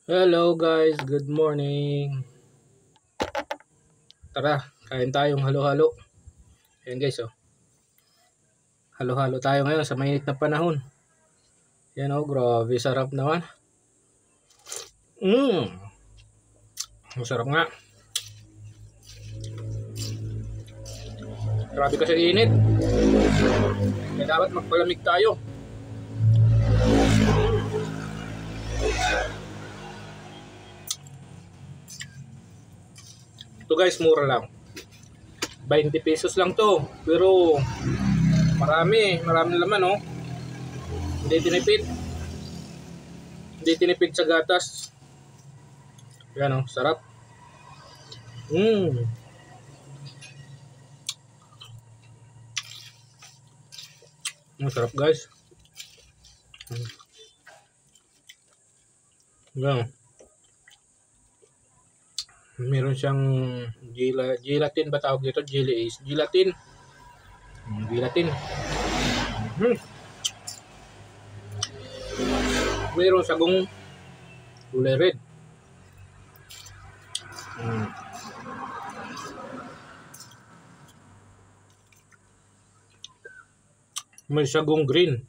Hello guys, good morning. Tara, kain tayong halo-halo. Ayan guys, oh. Halo-halo tayo ngayon sa mainit na panahon. Yan oh, grabe sarap naman. Masarap nga. Grabe kasi init. Kaya dapat magpalamig tayo. Ito guys, mura lang. 20 pesos lang to. Pero marami laman oh. Hindi tinipid sa gatas. Yan oh, sarap. Masarap guys. Yan. Meron siyang gelatin ba tawag dito? Gelatin. Gelatin. Meron sagong kulay red. May sagong green.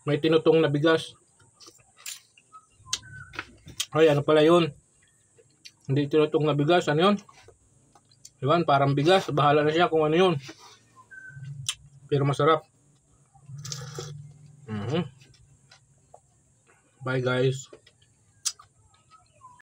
May tinutong na bigas. Ay, ano pala yun? Hindi tinutong na bigas. Ano yun? Diba? Parang bigas. Bahala na siya kung ano yun. Pero masarap. Bye guys.